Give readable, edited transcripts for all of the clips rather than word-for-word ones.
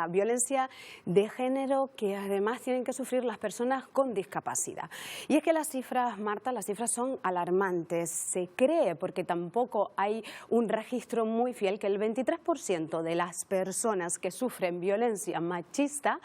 la violencia de género que además tienen que sufrir las personas con discapacidad. Y es que las cifras, Marta, las cifras son alarmantes. Se cree, porque tampoco hay un registro muy fiel, que el 23% de las personas que sufren violencia machista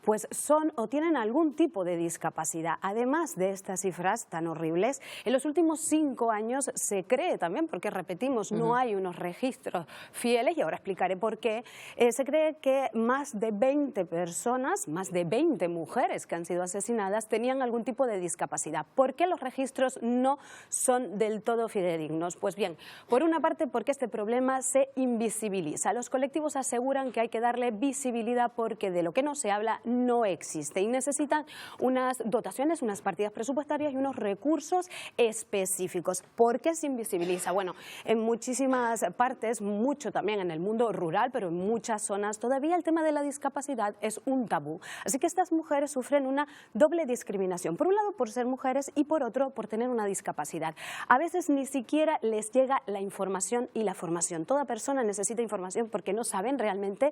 pues son o tienen algún tipo de discapacidad. Además de estas cifras tan horribles, en los últimos 5 años se cree también, porque repetimos, no hay unos registros fieles, y ahora explicaré por qué, se cree que más de 20 personas, más de 20 mujeres que han sido asesinadas tenían algún tipo de discapacidad. ¿Por qué los registros no son del todo fidedignos? Pues bien, por una parte porque este problema se invisibiliza. Los colectivos aseguran que hay que darle visibilidad porque de lo que no se habla no existe y necesitan unas dotaciones, unas partidas presupuestarias y unos recursos específicos. ¿Por qué se invisibiliza? Bueno, en muchísimas partes, mucho también en el mundo rural, pero en muchas zonas todavía el tema de la discapacidad es un tabú. Así que estas mujeres sufren una doble discriminación. Por un lado, por ser mujeres, y por otro, por tener una discapacidad. A veces ni siquiera les llega la información y la formación. Toda persona necesita información porque no saben realmente,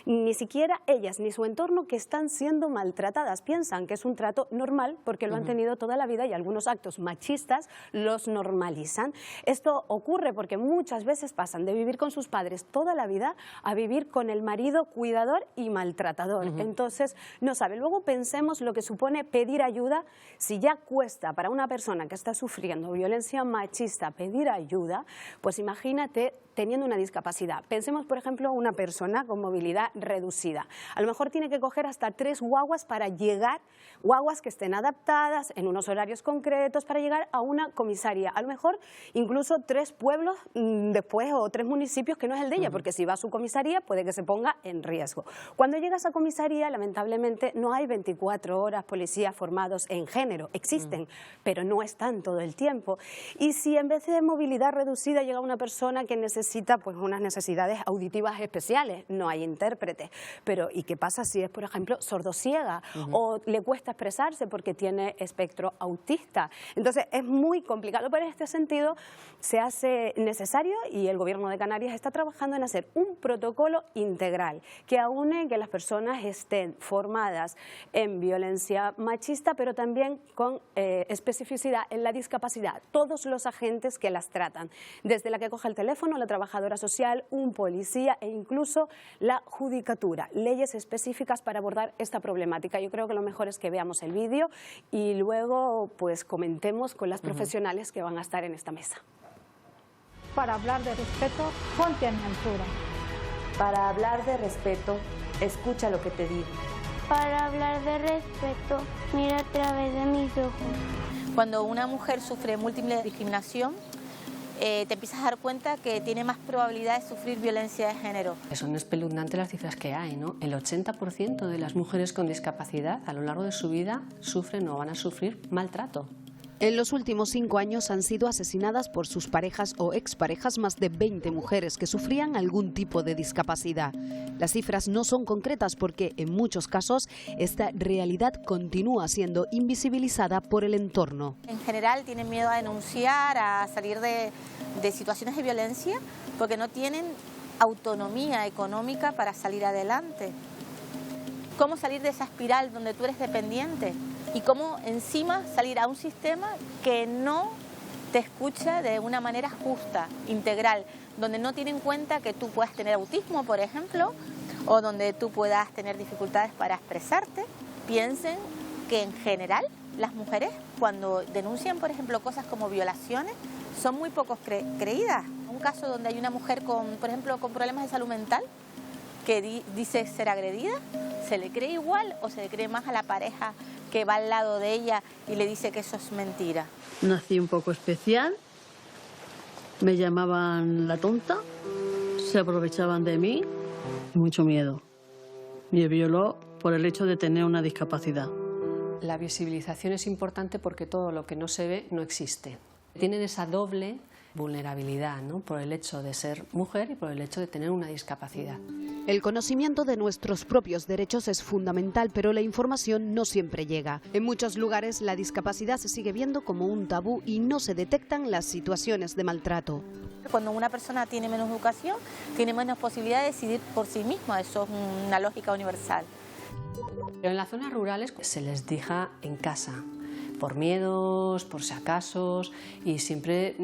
ni siquiera ellas ni su entorno, que están siendo maltratadas. Piensan que es un trato normal porque lo han tenido toda la vida y algunos actos machistas los normalizan. Esto ocurre porque muchas veces pasan de vivir con sus padres toda la vida a vivir con el marido cuidador y maltratador. Entonces no saben. Luego pensemos lo que supone pedir ayuda. Si ya cuesta para una persona que está sufriendo violencia machista pedir ayuda, pues imagínate teniendo una discapacidad. Pensemos, por ejemplo, una persona con movilidad reducida. A lo mejor tiene que coger hasta 3 guaguas para llegar, guaguas que estén adaptadas en unos horarios concretos para llegar a una comisaría. A lo mejor incluso 3 pueblos después o 3 municipios que no es el de ella, porque si va a su comisaría puede que se ponga en riesgo. Cuando llegas a comisaría, lamentablemente, no hay 24 horas policías formados en género. Existen, pero no están todo el tiempo. Y si en vez de movilidad reducida llega una persona que necesita pues unas necesidades auditivas especiales, no hay intérprete. Pero ¿y qué pasa si es, por ejemplo, sordosiega o le cuesta expresarse porque tiene espectro autista? Entonces es muy complicado, pero en este sentido se hace necesario, y el Gobierno de Canarias está trabajando en hacer un protocolo integral que aúne que las personas estén formadas en violencia machista, pero también con especificidad en la discapacidad. Todos los agentes que las tratan, desde la que coge el teléfono, la trabajadora social, un policía e incluso la judicatura. Leyes específicas para abordar esta problemática. Yo creo que lo mejor es que veamos el vídeo y luego pues comentemos con las profesionales que van a estar en esta mesa. Para hablar de respeto, ponte a mi altura. Para hablar de respeto, escucha lo que te digo. Para hablar de respeto, mira a través de mis ojos. Cuando una mujer sufre múltiple discriminación, te empiezas a dar cuenta que tiene más probabilidad de sufrir violencia de género. Son espeluznantes las cifras que hay, ¿no? El 80% de las mujeres con discapacidad a lo largo de su vida sufren o van a sufrir maltrato. En los últimos 5 años han sido asesinadas por sus parejas o exparejas más de 20 mujeres que sufrían algún tipo de discapacidad. Las cifras no son concretas porque en muchos casos esta realidad continúa siendo invisibilizada por el entorno. En general tienen miedo a denunciar, a salir de situaciones de violencia porque no tienen autonomía económica para salir adelante. ¿Cómo salir de esa espiral donde tú eres dependiente? Y cómo encima salir a un sistema que no te escucha de una manera justa, integral, donde no tiene en cuenta que tú puedas tener autismo, por ejemplo, o donde tú puedas tener dificultades para expresarte. Piensen que en general las mujeres cuando denuncian, por ejemplo, cosas como violaciones, son muy poco creídas. Un caso donde hay una mujer con, por ejemplo, con problemas de salud mental que dice ser agredida, ¿se le cree igual o se le cree más a la pareja que va al lado de ella y le dice que eso es mentira? Nací un poco especial, me llamaban la tonta, se aprovechaban de mí, mucho miedo. Me violó por el hecho de tener una discapacidad. La visibilización es importante porque todo lo que no se ve no existe. Tienen esa doble vulnerabilidad, ¿no? Por el hecho de ser mujer y por el hecho de tener una discapacidad. El conocimiento de nuestros propios derechos es fundamental, pero la información no siempre llega. En muchos lugares la discapacidad se sigue viendo como un tabú y no se detectan las situaciones de maltrato. Cuando una persona tiene menos educación, tiene menos posibilidad de decidir por sí misma, eso es una lógica universal. Pero en las zonas rurales se les deja en casa, por miedos, por si acaso, y siempre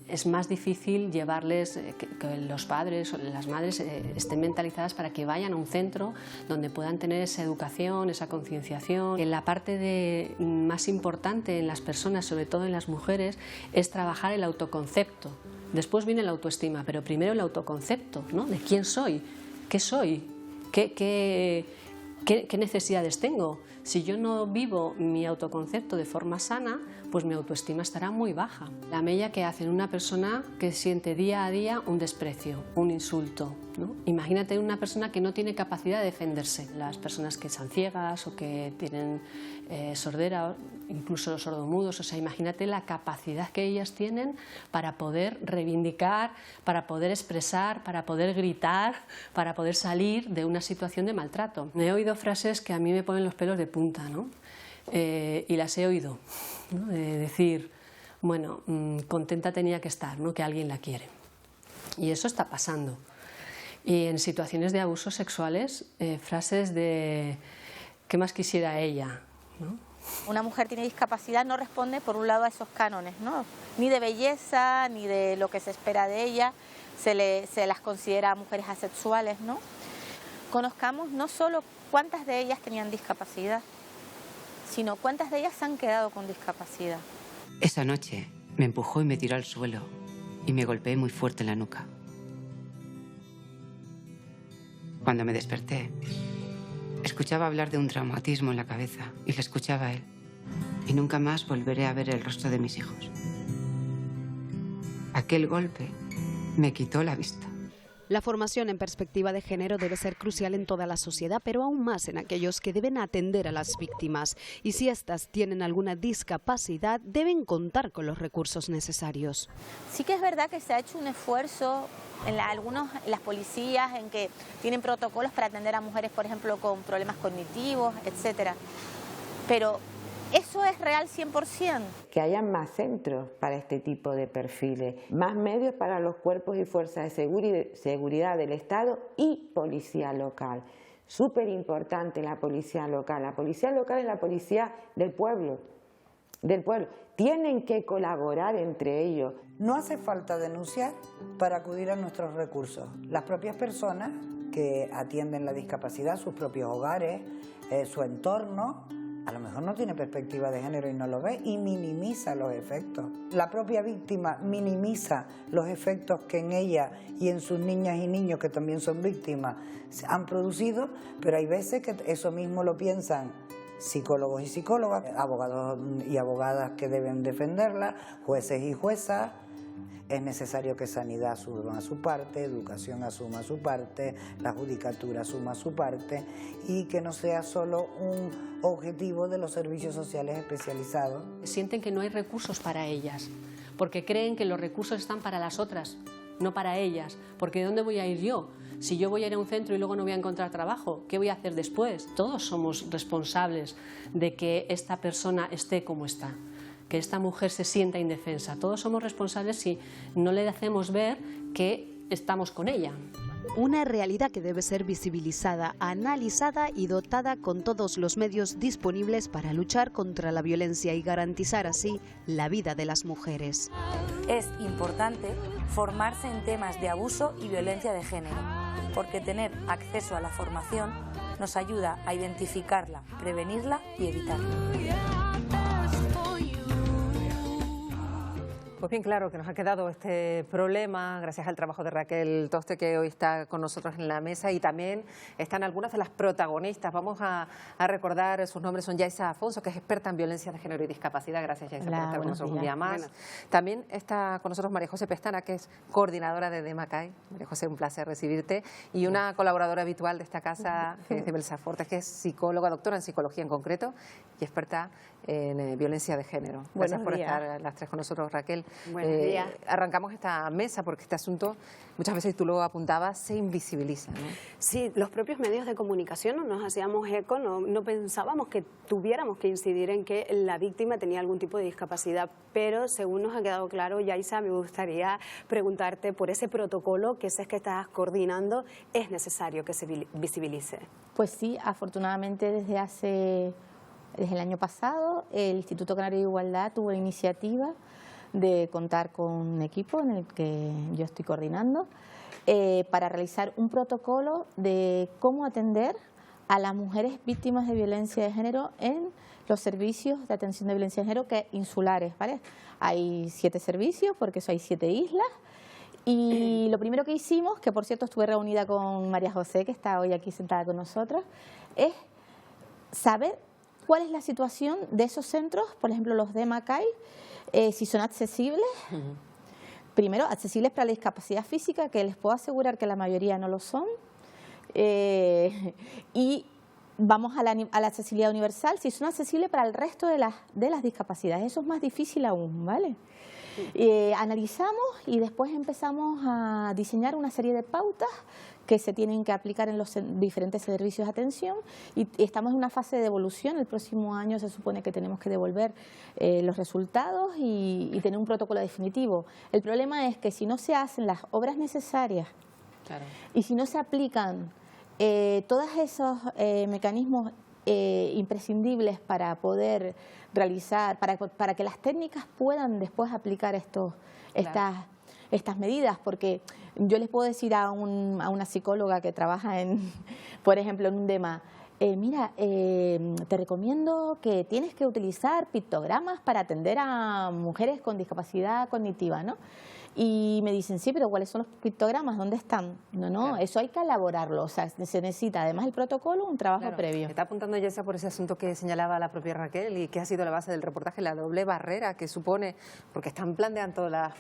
es más difícil llevarles, que los padres o las madres estén mentalizadas para que vayan a un centro donde puedan tener esa educación, esa concienciación. La parte más importante en las personas, sobre todo en las mujeres, es trabajar el autoconcepto. Después viene la autoestima, pero primero el autoconcepto, ¿no? De quién soy, qué soy, qué necesidades tengo. Si yo no vivo mi autoconcepto de forma sana, pues mi autoestima estará muy baja. La mella que hace en una persona que siente día a día un desprecio, un insulto, ¿no? Imagínate una persona que no tiene capacidad de defenderse. Las personas que están ciegas o que tienen sordera, incluso los sordomudos, o sea, imagínate la capacidad que ellas tienen para poder reivindicar, para poder expresar, para poder gritar, para poder salir de una situación de maltrato. Me he oído frases que a mí me ponen los pelos de punta, ¿no? Y las he oído, ¿no? De decir, bueno, contenta tenía que estar, ¿no? Que alguien la quiere. Y eso está pasando. Y en situaciones de abusos sexuales, frases de ¿qué más quisiera ella?, ¿no? Una mujer tiene discapacidad no responde por un lado a esos cánones, ¿no? Ni de belleza, ni de lo que se espera de ella, se las considera mujeres asexuales, ¿no? Conozcamos no solo cuántas de ellas tenían discapacidad, sino cuántas de ellas han quedado con discapacidad. Esa noche me empujó y me tiró al suelo y me golpeé muy fuerte en la nuca. Cuando me desperté, escuchaba hablar de un traumatismo en la cabeza y le escuchaba a él. Y nunca más volveré a ver el rostro de mis hijos. Aquel golpe me quitó la vista. La formación en perspectiva de género debe ser crucial en toda la sociedad, pero aún más en aquellos que deben atender a las víctimas. Y si éstas tienen alguna discapacidad, deben contar con los recursos necesarios. Sí que es verdad que se ha hecho un esfuerzo en las policías, en que tienen protocolos para atender a mujeres, por ejemplo, con problemas cognitivos, etcétera. Pero ¿eso es real 100%? Que haya más centros para este tipo de perfiles, más medios para los cuerpos y fuerzas de seguridad del Estado y policía local. Súper importante la policía local. La policía local es la policía del pueblo. Tienen que colaborar entre ellos. No hace falta denunciar para acudir a nuestros recursos. Las propias personas que atienden la discapacidad, sus propios hogares, su entorno, a lo mejor no tiene perspectiva de género y no lo ve y minimiza los efectos. La propia víctima minimiza los efectos que en ella y en sus niñas y niños, que también son víctimas, han producido, pero hay veces que eso mismo lo piensan psicólogos y psicólogas, abogados y abogadas que deben defenderla, jueces y juezas. Es necesario que Sanidad asuma su parte, Educación asuma su parte, la Judicatura asuma su parte y que no sea solo un objetivo de los servicios sociales especializados. Sienten que no hay recursos para ellas, porque creen que los recursos están para las otras, no para ellas, porque ¿de dónde voy a ir yo? Si yo voy a ir a un centro y luego no voy a encontrar trabajo, ¿qué voy a hacer después? Todos somos responsables de que esta persona esté como está, que esta mujer se sienta indefensa. Todos somos responsables si no le hacemos ver que estamos con ella. Una realidad que debe ser visibilizada, analizada y dotada con todos los medios disponibles para luchar contra la violencia y garantizar así la vida de las mujeres. Es importante formarse en temas de abuso y violencia de género, porque tener acceso a la formación nos ayuda a identificarla, prevenirla y evitarla. Pues bien claro que nos ha quedado este problema gracias al trabajo de Raquel Toste, que hoy está con nosotros en la mesa, y también están algunas de las protagonistas. Vamos a recordar sus nombres. Son Yaisa Afonso, que es experta en violencia de género y discapacidad. Gracias, Yaisa, por estar con nosotros un día más. Bueno. También está con nosotros María José Pestana, que es coordinadora de DEMACAE. María José, un placer recibirte. Y una colaboradora habitual de esta casa, que es Belsa Fortes, que es psicóloga, doctora en psicología en concreto y experta en violencia de género. Gracias por estar las tres con nosotros, Raquel. Buenos días. Arrancamos esta mesa porque este asunto, muchas veces tú lo apuntabas, se invisibiliza, ¿no? Sí, los propios medios de comunicación no nos hacíamos eco, no pensábamos que tuviéramos que incidir en que la víctima tenía algún tipo de discapacidad, pero según nos ha quedado claro, Yaisa, me gustaría preguntarte por ese protocolo que sé que estás coordinando, ¿es necesario que se visibilice? Pues sí, afortunadamente desde el año pasado el Instituto Canario de Igualdad tuvo la iniciativa de contar con un equipo en el que yo estoy coordinando para realizar un protocolo de cómo atender a las mujeres víctimas de violencia de género en los servicios de atención de violencia de género insulares, ¿vale? Hay 7 servicios porque eso hay 7 islas. Y lo primero que hicimos, que por cierto estuve reunida con María José, que está hoy aquí sentada con nosotros, es saber cuál es la situación de esos centros, por ejemplo los de Macay, si son accesibles. Primero, accesibles para la discapacidad física, que les puedo asegurar que la mayoría no lo son. Y vamos a la accesibilidad universal, si son accesibles para el resto de las discapacidades. Eso es más difícil aún, ¿vale? Analizamos y después empezamos a diseñar una serie de pautas que se tienen que aplicar en los diferentes servicios de atención y estamos en una fase de devolución. El próximo año se supone que tenemos que devolver los resultados y tener un protocolo definitivo. El problema es que si no se hacen las obras necesarias y si no se aplican todos esos mecanismos imprescindibles para poder realizar, para que las técnicas puedan después aplicar estas medidas, porque yo les puedo decir a una psicóloga que trabaja por ejemplo, en un DEMA, mira, te recomiendo que tienes que utilizar pictogramas para atender a mujeres con discapacidad cognitiva, ¿no? Y me dicen, sí, pero ¿cuáles son los pictogramas? ¿Dónde están? No, eso hay que elaborarlo. O sea, se necesita, además del protocolo, un trabajo previo. Está apuntando Yaisa por ese asunto que señalaba la propia Raquel y que ha sido la base del reportaje, la doble barrera que supone, porque están planteando las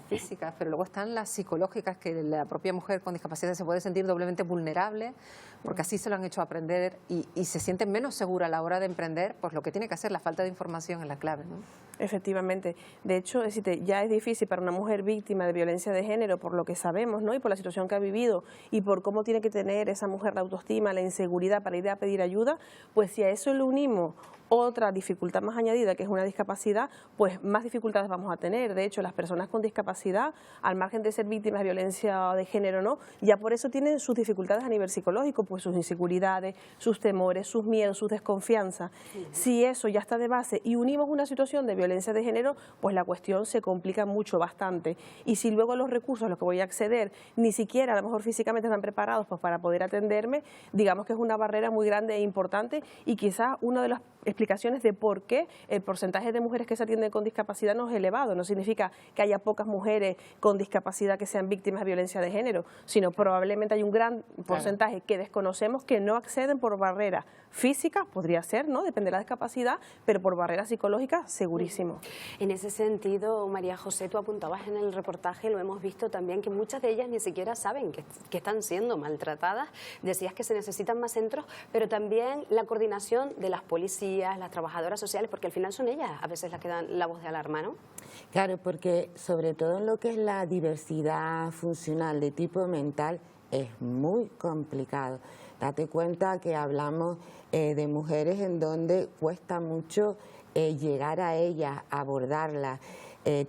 físicas, pero luego están las psicológicas, que la propia mujer con discapacidad se puede sentir doblemente vulnerable, porque así se lo han hecho aprender y se siente menos segura a la hora de emprender, pues lo que tiene que hacer, la falta de información es la clave, ¿no? Efectivamente. De hecho, ya es difícil para una mujer víctima de violencia de género, por lo que sabemos, ¿no? Y por la situación que ha vivido y por cómo tiene que tener esa mujer la autoestima, la inseguridad para ir a pedir ayuda, pues si a eso le unimos otra dificultad más añadida, que es una discapacidad, pues más dificultades vamos a tener. De hecho, las personas con discapacidad, al margen de ser víctimas de violencia de género, ¿no?, ya por eso tienen sus dificultades a nivel psicológico, pues sus inseguridades, sus temores, sus miedos, sus desconfianzas. Si eso ya está de base y unimos una situación de violencia de género, pues la cuestión se complica mucho, bastante. Y si luego los recursos a los que voy a acceder ni siquiera a lo mejor físicamente están preparados pues para poder atenderme, digamos que es una barrera muy grande e importante, y quizás una de las explicaciones de por qué el porcentaje de mujeres que se atienden con discapacidad no es elevado. No significa que haya pocas mujeres con discapacidad que sean víctimas de violencia de género, sino probablemente hay un gran porcentaje que desconocemos que no acceden por barreras físicas, podría ser, ¿no?, depende de la discapacidad, pero por barreras psicológicas, segurísimo. En ese sentido, María José, tú apuntabas en el reportaje, lo hemos visto también, que muchas de ellas ni siquiera saben que están siendo maltratadas. Decías que se necesitan más centros, pero también la coordinación de las policías, las trabajadoras sociales, porque al final son ellas a veces las que dan la voz de alarma, ¿no? Claro, porque sobre todo en lo que es la diversidad funcional de tipo mental es muy complicado. Date cuenta que hablamos de mujeres en donde cuesta mucho llegar a ellas, abordarlas.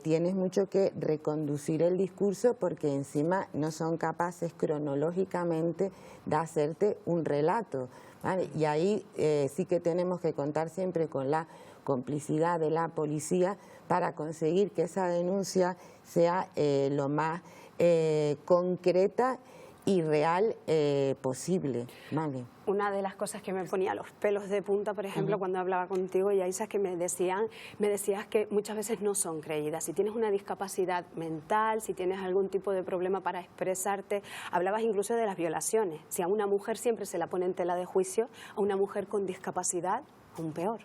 Tienes mucho que reconducir el discurso porque encima no son capaces cronológicamente de hacerte un relato, ¿vale? Y ahí sí que tenemos que contar siempre con la complicidad de la policía para conseguir que esa denuncia sea lo más concreta y real posible, ¿vale? Una de las cosas que me ponía los pelos de punta, por ejemplo, cuando hablaba contigo, Yaisa, es que me decías que muchas veces no son creídas. Si tienes una discapacidad mental, si tienes algún tipo de problema para expresarte, hablabas incluso de las violaciones. Si a una mujer siempre se la pone en tela de juicio, a una mujer con discapacidad, aún peor.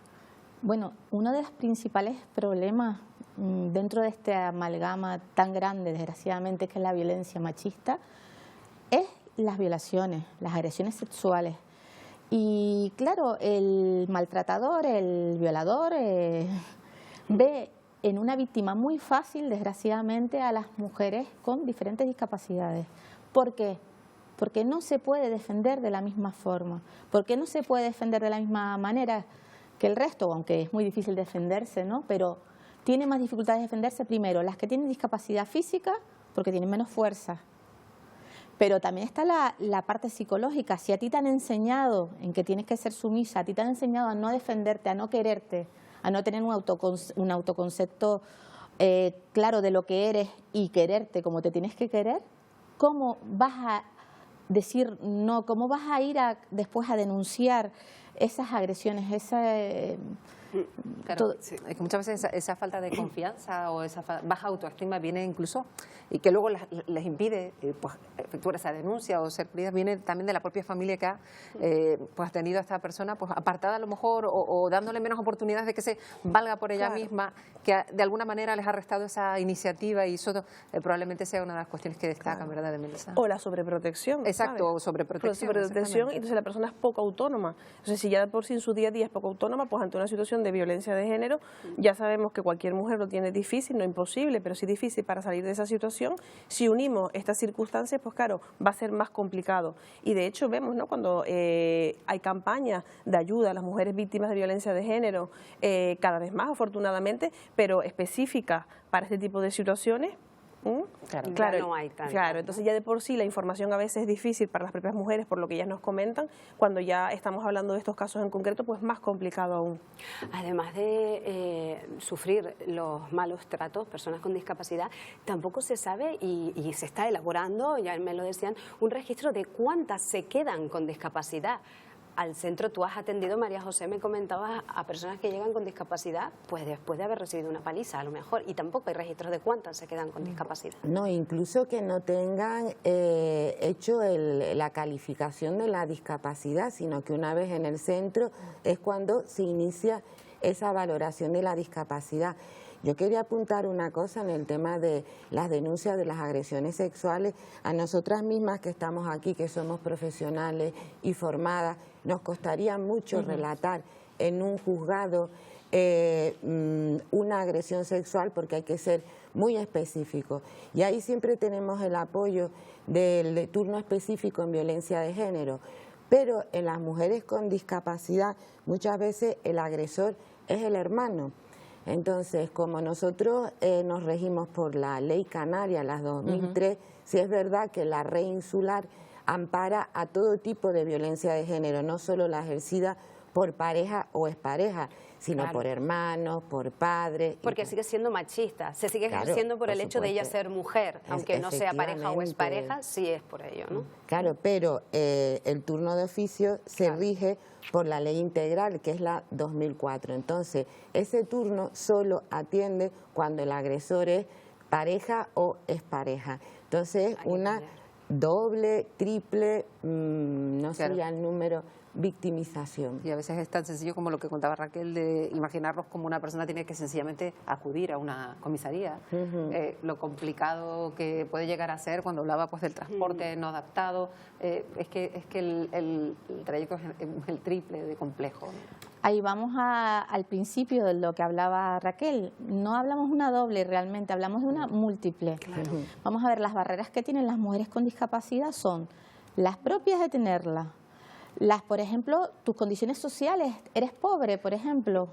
Bueno, uno de los principales problemas dentro de este amalgama tan grande, desgraciadamente, que es la violencia machista, es las violaciones, las agresiones sexuales. Y claro, el maltratador, el violador, ve en una víctima muy fácil, desgraciadamente, a las mujeres con diferentes discapacidades. ¿Por qué? Porque no se puede defender de la misma forma, porque no se puede defender de la misma manera que el resto, aunque es muy difícil defenderse, ¿no? Pero tiene más dificultades de defenderse, primero, las que tienen discapacidad física, porque tienen menos fuerza. Pero también está la parte psicológica. Si a ti te han enseñado en que tienes que ser sumisa, a ti te han enseñado a no defenderte, a no quererte, a no tener un autoconcepto claro de lo que eres y quererte como te tienes que querer, ¿cómo vas a decir no? ¿Cómo vas a ir después a denunciar esas agresiones, Claro, sí. Es que muchas veces esa falta de confianza o esa baja autoestima viene incluso, y que luego les impide pues, efectuar esa denuncia o ser queridas, viene también de la propia familia que ha pues, tenido a esta persona pues, apartada a lo mejor o dándole menos oportunidades de que se valga por ella misma, que de alguna manera les ha restado esa iniciativa, y eso probablemente sea una de las cuestiones que destacan, ¿verdad, de Melissa? O la sobreprotección. Exacto, o sobreprotección. Y entonces la persona es poco autónoma. Entonces, si ya de por sí en su día a día es poco autónoma, pues ante una situación de violencia de género, ya sabemos que cualquier mujer lo tiene difícil, no imposible, pero sí difícil para salir de esa situación. Si unimos estas circunstancias, pues claro, va a ser más complicado. Y de hecho vemos, ¿no?, cuando hay campañas de ayuda a las mujeres víctimas de violencia de género, cada vez más afortunadamente, pero específicas para este tipo de situaciones. Claro, no hay tanto. Claro, entonces ya de por sí la información a veces es difícil para las propias mujeres, por lo que ellas nos comentan. Cuando ya estamos hablando de estos casos en concreto, pues más complicado aún. Además de sufrir los malos tratos, personas con discapacidad, tampoco se sabe, y se está elaborando, ya me lo decían, un registro de cuántas se quedan con discapacidad. Al centro tú has atendido, María José, me comentabas, a personas que llegan con discapacidad pues después de haber recibido una paliza a lo mejor, y tampoco hay registros de cuántas se quedan con discapacidad. No, incluso que no tengan hecho la calificación de la discapacidad, sino que una vez en el centro es cuando se inicia esa valoración de la discapacidad. Yo quería apuntar una cosa en el tema de las denuncias de las agresiones sexuales. A nosotras mismas que estamos aquí, que somos profesionales y formadas, nos costaría mucho relatar en un juzgado una agresión sexual, porque hay que ser muy específico. Y ahí siempre tenemos el apoyo del turno específico en violencia de género. Pero en las mujeres con discapacidad muchas veces el agresor es el hermano. Entonces, como nosotros nos regimos por la Ley Canaria, la 2003, sí es verdad que la Red Insular ampara a todo tipo de violencia de género, no solo la ejercida por pareja o expareja, sino por hermanos, por padres. Porque sigue siendo machista, se sigue ejerciendo por el hecho de ella ser mujer, aunque no sea pareja o expareja, sí es por ello, ¿no? Claro, pero el turno de oficio se rige por la ley integral, que es la 2004. Entonces, ese turno solo atiende cuando el agresor es pareja o expareja. Entonces, una doble, triple, no sé ya el número, victimización. Y a veces es tan sencillo como lo que contaba Raquel, de imaginarnos como una persona tiene que sencillamente acudir a una comisaría. Lo complicado que puede llegar a ser cuando hablaba pues del transporte no adaptado, es que el trayecto es el triple de complejo. Ahí vamos al principio de lo que hablaba Raquel. No hablamos de una doble realmente, hablamos de una múltiple. Vamos a ver, las barreras que tienen las mujeres con discapacidad son las propias de tenerla. Por ejemplo, tus condiciones sociales, eres pobre, por ejemplo,